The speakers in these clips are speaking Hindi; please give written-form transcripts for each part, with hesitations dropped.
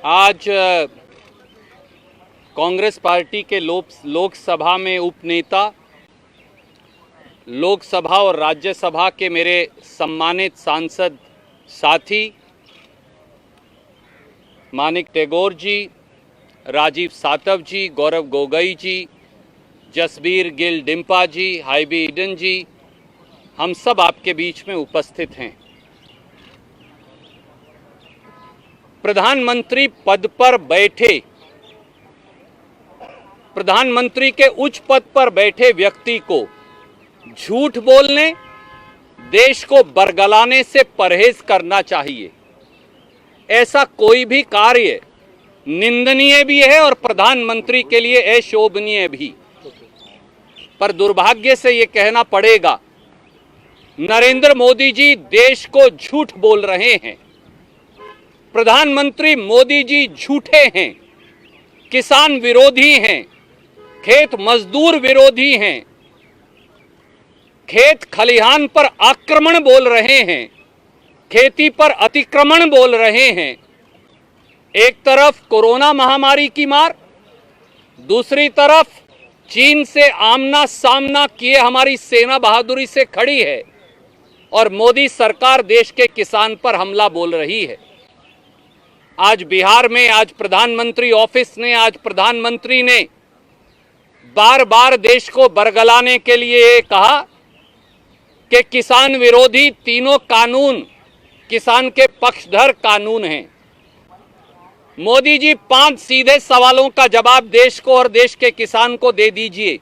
आज कांग्रेस पार्टी के लोकसभा में उपनेता, लोकसभा और राज्यसभा के मेरे सम्मानित सांसद साथी मानिक टेगोर जी, राजीव सातव जी, गौरव गोगोई जी, जसबीर गिल डिम्पा जी, हाईबी ईडन जी, हम सब आपके बीच में उपस्थित हैं। प्रधानमंत्री पद पर बैठे, प्रधानमंत्री के उच्च पद पर बैठे व्यक्ति को झूठ बोलने, देश को बरगलाने से परहेज करना चाहिए। ऐसा कोई भी कार्य निंदनीय भी है और प्रधानमंत्री के लिए अशोभनीय भी। पर दुर्भाग्य से ये कहना पड़ेगा, नरेंद्र मोदी जी देश को झूठ बोल रहे हैं। प्रधानमंत्री मोदी जी झूठे हैं, किसान विरोधी हैं, खेत मजदूर विरोधी हैं, खेत खलिहान पर आक्रमण बोल रहे हैं, खेती पर अतिक्रमण बोल रहे हैं। एक तरफ कोरोना महामारी की मार, दूसरी तरफ चीन से आमना सामना किए हमारी सेना बहादुरी से खड़ी है और मोदी सरकार देश के किसान पर हमला बोल रही है। आज बिहार में, आज प्रधानमंत्री ऑफिस ने, आज प्रधानमंत्री ने बार बार देश को बरगलाने के लिए कहा कि किसान विरोधी तीनों कानून किसान के पक्षधर कानून हैं। मोदी जी 5 सीधे सवालों का जवाब देश को और देश के किसान को दे दीजिए।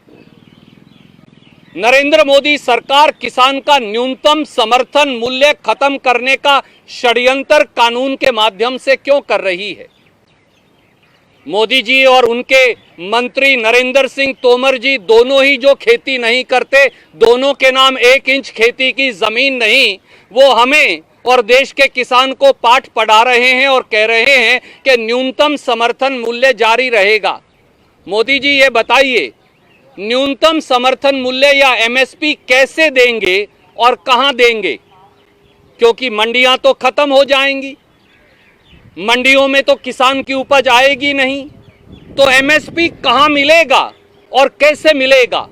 नरेंद्र मोदी सरकार किसान का न्यूनतम समर्थन मूल्य खत्म करने का षड्यंत्र कानून के माध्यम से क्यों कर रही है? मोदी जी और उनके मंत्री नरेंद्र सिंह तोमर जी दोनों ही जो खेती नहीं करते, दोनों के नाम 1 इंच खेती की जमीन नहीं, वो हमें और देश के किसान को पाठ पढ़ा रहे हैं और कह रहे हैं कि न्यूनतम समर्थन मूल्य जारी रहेगा। मोदी जी ये बताइए, न्यूनतम समर्थन मूल्य या एमएसपी कैसे देंगे और कहां देंगे? क्योंकि मंडियां तो खत्म हो जाएंगी, मंडियों में तो किसान की उपज आएगी नहीं, तो एमएसपी कहां मिलेगा और कैसे मिलेगा?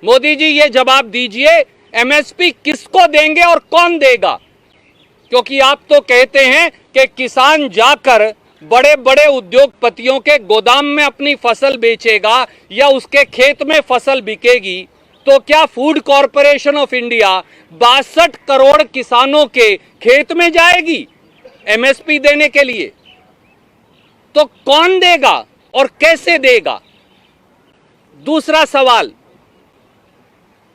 मोदी जी ये जवाब दीजिए, एमएसपी किसको देंगे और कौन देगा? क्योंकि आप तो कहते हैं कि किसान जाकर बड़े बड़े उद्योगपतियों के गोदाम में अपनी फसल बेचेगा या उसके खेत में फसल बिकेगी, तो क्या food corporation of India 62 crore किसानों के खेत में जाएगी एमएसपी देने के लिए? तो कौन देगा और कैसे देगा? दूसरा सवाल,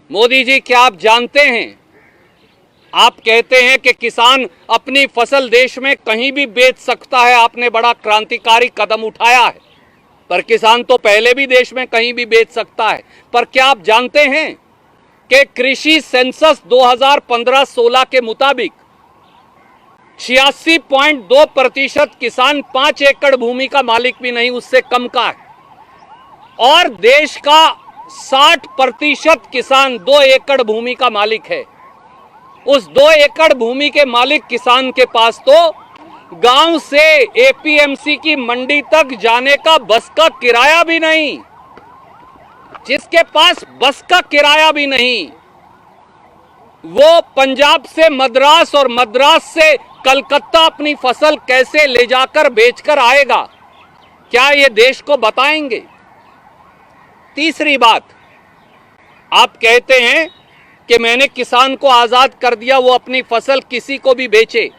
मोदी जी क्या आप जानते हैं, आप कहते हैं कि किसान अपनी फसल देश में कहीं भी बेच सकता है, आपने बड़ा क्रांतिकारी कदम उठाया है, पर किसान तो पहले भी देश में कहीं भी बेच सकता है। पर क्या आप जानते हैं कि कृषि सेंसस 2015-16 के मुताबिक 86.2% किसान 5 एकड़ भूमि का मालिक भी नहीं, उससे कम का है, और देश का 60% किसान 2 एकड़ भूमि का मालिक है। उस 2 एकड़ भूमि के मालिक किसान के पास तो गांव से एपीएमसी की मंडी तक जाने का बस का किराया भी नहीं। जिसके पास बस का किराया भी नहीं, वो पंजाब से मद्रास और मद्रास से कलकत्ता अपनी फसल कैसे ले जाकर बेचकर आएगा? क्या ये देश को बताएंगे? तीसरी बात, आप कहते हैं कि मैंने किसान को आजाद कर दिया, वो अपनी फसल किसी को भी बेचे।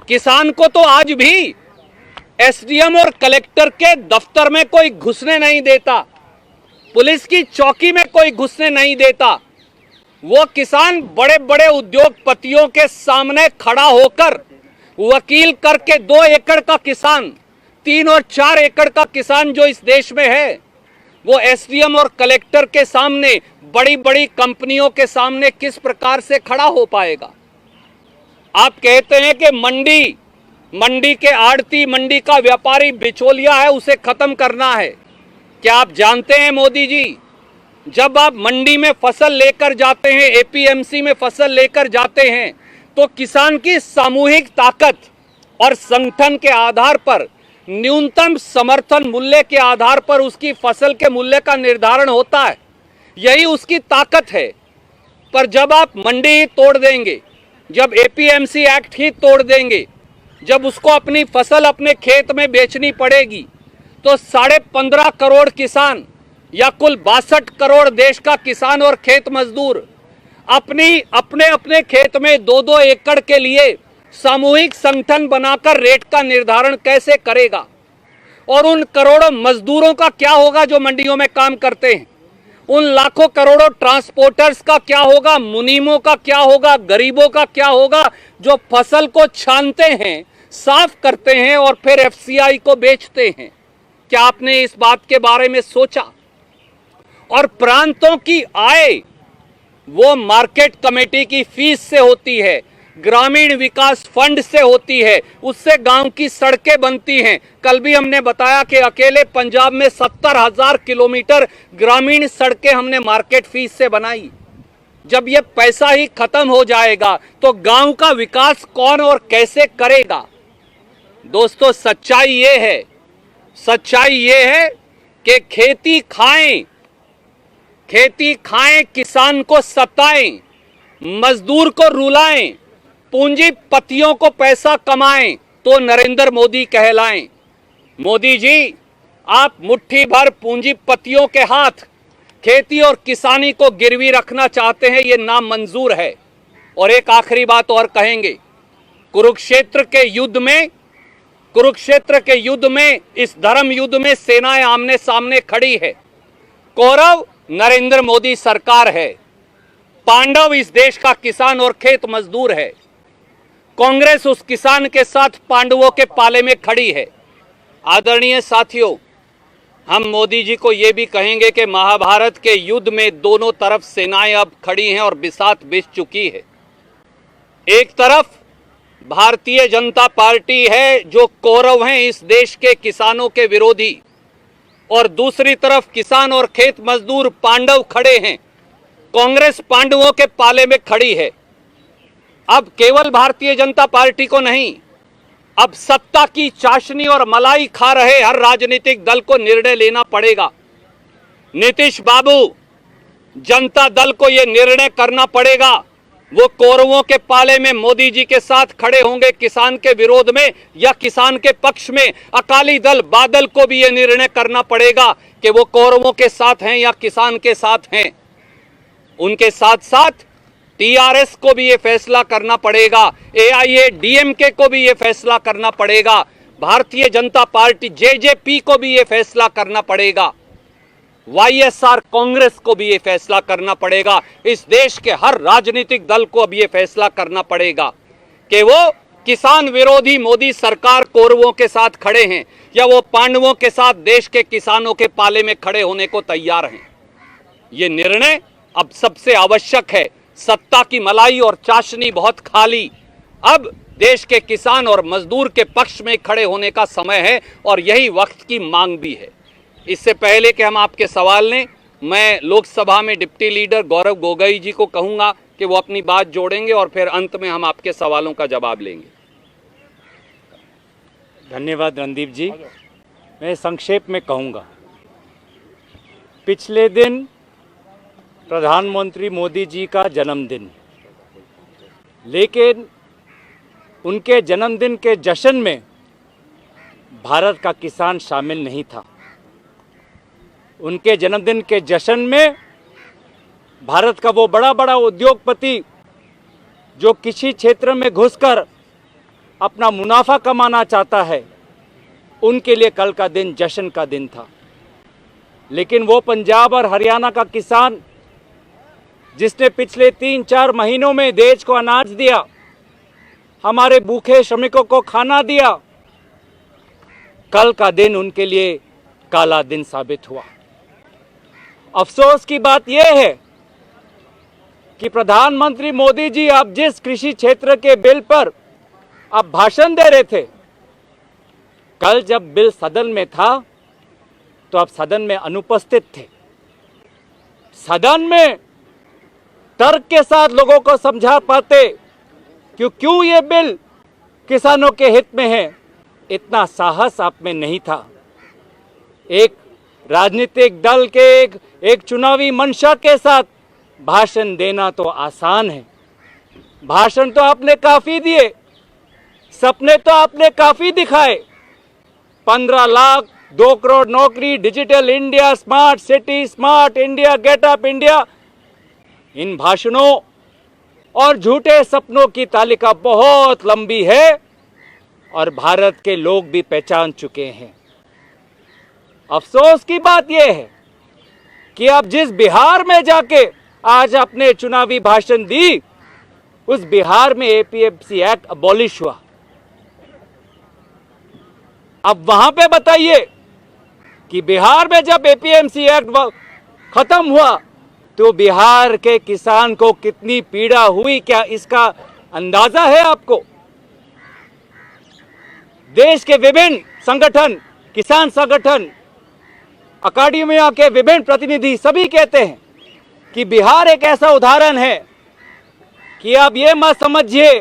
किसान को तो आज भी एसडीएम और कलेक्टर के दफ्तर में कोई घुसने नहीं देता, पुलिस की चौकी में कोई घुसने नहीं देता। वो किसान बड़े बड़े उद्योगपतियों के सामने खड़ा होकर वकील करके 2 एकड़ का किसान, 3 और 4 एकड़ का किसान जो इस देश में है, वो एसडीएम और कलेक्टर के सामने, बड़ी बड़ी कंपनियों के सामने किस प्रकार से खड़ा हो पाएगा? आप कहते हैं कि मंडी के आड़ती, मंडी का व्यापारी बिचौलिया है, उसे खत्म करना है। क्या आप जानते हैं मोदी जी, जब आप मंडी में फसल लेकर जाते हैं, एपीएमसी में फसल लेकर जाते हैं, तो किसान की सामूहिक ताकत और संगठन के आधार पर, न्यूनतम समर्थन मूल्य के आधार पर उसकी फसल के मूल्य का निर्धारण होता है। यही उसकी ताकत है। पर जब आप मंडी ही तोड़ देंगे, जब एपीएमसी एक्ट ही तोड़ देंगे, जब उसको अपनी फसल अपने खेत में बेचनी पड़ेगी, तो 15.5 करोड़ किसान या कुल 62 करोड़ देश का किसान और खेत मजदूर अपने खेत में 2-2 एकड़ के लिए सामूहिक संगठन बनाकर रेट का निर्धारण कैसे करेगा? और उन करोड़ों मजदूरों का क्या होगा जो मंडियों में काम करते हैं? उन लाखों करोड़ों ट्रांसपोर्टर्स का क्या होगा? मुनीमों का क्या होगा? गरीबों का क्या होगा जो फसल को छानते हैं, साफ करते हैं और फिर एफसीआई को बेचते हैं? क्या आपने इस बात के बारे में सोचा? और प्रांतों की आय वो मार्केट कमेटी की फीस से होती है, ग्रामीण विकास फंड से होती है, उससे गांव की सड़कें बनती हैं। कल भी हमने बताया कि अकेले पंजाब में 70,000 किलोमीटर ग्रामीण सड़कें हमने मार्केट फीस से बनाई। जब ये पैसा ही खत्म हो जाएगा तो गांव का विकास कौन और कैसे करेगा? दोस्तों, सच्चाई ये है कि खेती खाएं, किसान को सताएं, मजदूर को रुलाएं, पूंजीपतियों को पैसा कमाएं तो नरेंद्र मोदी कहलाएं। मोदी जी, आप मुट्ठी भर पूंजीपतियों के हाथ खेती और किसानी को गिरवी रखना चाहते हैं, ये नामंजूर है। और एक आखिरी बात और कहेंगे, कुरुक्षेत्र के युद्ध में इस धर्म युद्ध में सेनाएं आमने सामने खड़ी है। कौरव नरेंद्र मोदी सरकार है, पांडव इस देश का किसान और खेत मजदूर है। कांग्रेस उस किसान के साथ पांडवों के पाले में खड़ी है। आदरणीय साथियों, हम मोदी जी को यह भी कहेंगे कि महाभारत के युद्ध में दोनों तरफ सेनाएं अब खड़ी हैं और बिसात बिछ चुकी है। एक तरफ भारतीय जनता पार्टी है जो कौरव हैं इस देश के किसानों के विरोधी, और दूसरी तरफ किसान और खेत मजदूर पांडव खड़े हैं। कांग्रेस पांडवों के पाले में खड़ी है। अब केवल भारतीय जनता पार्टी को नहीं, अब सत्ता की चाशनी और मलाई खा रहे हर राजनीतिक दल को निर्णय लेना पड़ेगा। नीतीश बाबू, जनता दल को यह निर्णय करना पड़ेगा, वो कौरवों के पाले में मोदी जी के साथ खड़े होंगे किसान के विरोध में या किसान के पक्ष में। अकाली दल बादल को भी यह निर्णय करना पड़ेगा कि वो कौरवों के साथ हैं या किसान के साथ हैं। उनके साथ साथ टीआरएस को भी यह फैसला करना पड़ेगा, एआईएडीएमके को भी यह फैसला करना पड़ेगा, भारतीय जनता पार्टी जेजेपी को भी यह फैसला करना पड़ेगा, वाईएसआर कांग्रेस को भी यह फैसला करना पड़ेगा। इस देश के हर राजनीतिक दल को अब यह फैसला करना पड़ेगा कि वो किसान विरोधी मोदी सरकार कौरवों के साथ खड़े हैं या वो पांडवों के साथ देश के किसानों के पाले में खड़े होने को तैयार हैं। ये निर्णय अब सबसे आवश्यक है। सत्ता की मलाई और चाशनी बहुत खाली, अब देश के किसान और मजदूर के पक्ष में खड़े होने का समय है और यही वक्त की मांग भी है। इससे पहले कि हम आपके सवाल लें, मैं लोकसभा में डिप्टी लीडर गौरव गोगोई जी को कहूंगा कि वो अपनी बात जोड़ेंगे और फिर अंत में हम आपके सवालों का जवाब लेंगे। धन्यवाद रणदीप जी। मैं संक्षेप में कहूंगा, पिछले दिन प्रधानमंत्री मोदी जी का जन्मदिन, लेकिन उनके जन्मदिन के जश्न में भारत का किसान शामिल नहीं था। उनके जन्मदिन के जश्न में भारत का वो बड़ा उद्योगपति जो किसी क्षेत्र में घुसकर अपना मुनाफा कमाना चाहता है, उनके लिए कल का दिन जश्न का दिन था। लेकिन वो पंजाब और हरियाणा का किसान जिसने पिछले 3-4 महीनों में देश को अनाज दिया, हमारे भूखे श्रमिकों को खाना दिया, कल का दिन उनके लिए काला दिन साबित हुआ। अफसोस की बात यह है कि प्रधानमंत्री मोदी जी अब जिस कृषि क्षेत्र के बिल पर अब भाषण दे रहे थे, कल जब बिल सदन में था तो अब सदन में अनुपस्थित थे। सदन में तर्क के साथ लोगों को समझा पाते कि क्यों ये बिल किसानों के हित में है, इतना साहस आप में नहीं था। एक राजनीतिक दल के एक चुनावी मंशा के साथ भाषण देना तो आसान है। भाषण तो आपने काफी दिए, सपने तो आपने काफी दिखाए। 15 लाख, 2 करोड़ नौकरी, digital India, smart city, smart India, get up India, इन भाषणों और झूठे सपनों की तालिका बहुत लंबी है और भारत के लोग भी पहचान चुके हैं। अफसोस की बात यह है कि अब जिस बिहार में जाके आज आपने चुनावी भाषण दी, उस बिहार में एपीएमसी एक्ट अबॉलिश हुआ। अब वहां पे बताइए कि बिहार में जब एपीएमसी एक्ट खत्म हुआ तो बिहार के किसान को कितनी पीड़ा हुई, क्या इसका अंदाजा है आपको? देश के विभिन्न संगठन, किसान संगठन, अकादमिया के विभिन्न प्रतिनिधि सभी कहते हैं कि बिहार एक ऐसा उदाहरण है कि आप ये मत समझिए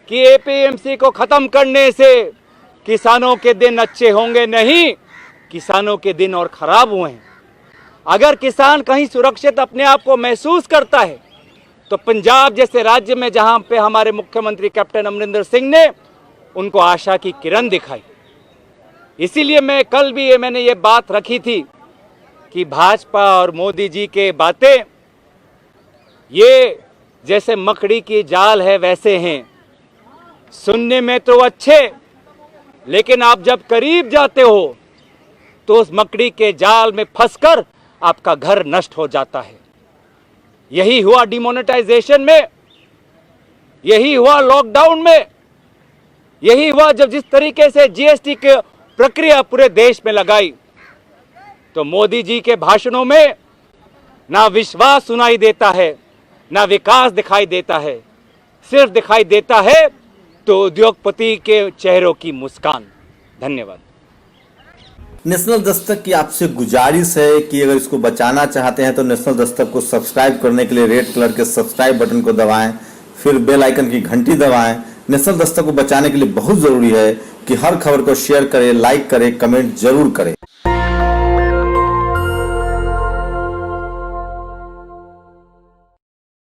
कि एपीएमसी को खत्म करने से किसानों के दिन अच्छे होंगे। नहीं, किसानों के दिन और खराब हुए हैं। अगर किसान कहीं सुरक्षित अपने आप को महसूस करता है तो पंजाब जैसे राज्य में, जहां पे हमारे मुख्यमंत्री कैप्टन अमरिंदर सिंह ने उनको आशा की किरण दिखाई। इसीलिए मैंने ये बात रखी थी कि भाजपा और मोदी जी के बातें ये जैसे मकड़ी की जाल है वैसे हैं। सुनने में तो अच्छे, लेकिन आप जब करीब जाते हो तो उस मकड़ी के जाल में फंसकर आपका घर नष्ट हो जाता है। यही हुआ डिमोनेटाइजेशन में, यही हुआ लॉकडाउन में, यही हुआ जब जिस तरीके से जीएसटी की प्रक्रिया पूरे देश में लगाई। तो मोदी जी के भाषणों में ना विश्वास सुनाई देता है, ना विकास दिखाई देता है, सिर्फ दिखाई देता है तो उद्योगपति के चेहरों की मुस्कान। धन्यवाद। नेशनल दस्तक की आपसे गुजारिश है कि अगर इसको बचाना चाहते हैं तो नेशनल दस्तक को सब्सक्राइब करने के लिए रेड कलर के सब्सक्राइब बटन को दबाएं, फिर बेल आइकन की घंटी दबाएं। नेशनल दस्तक को बचाने के लिए बहुत जरूरी है कि हर खबर को शेयर करें, लाइक करें, कमेंट जरूर करें।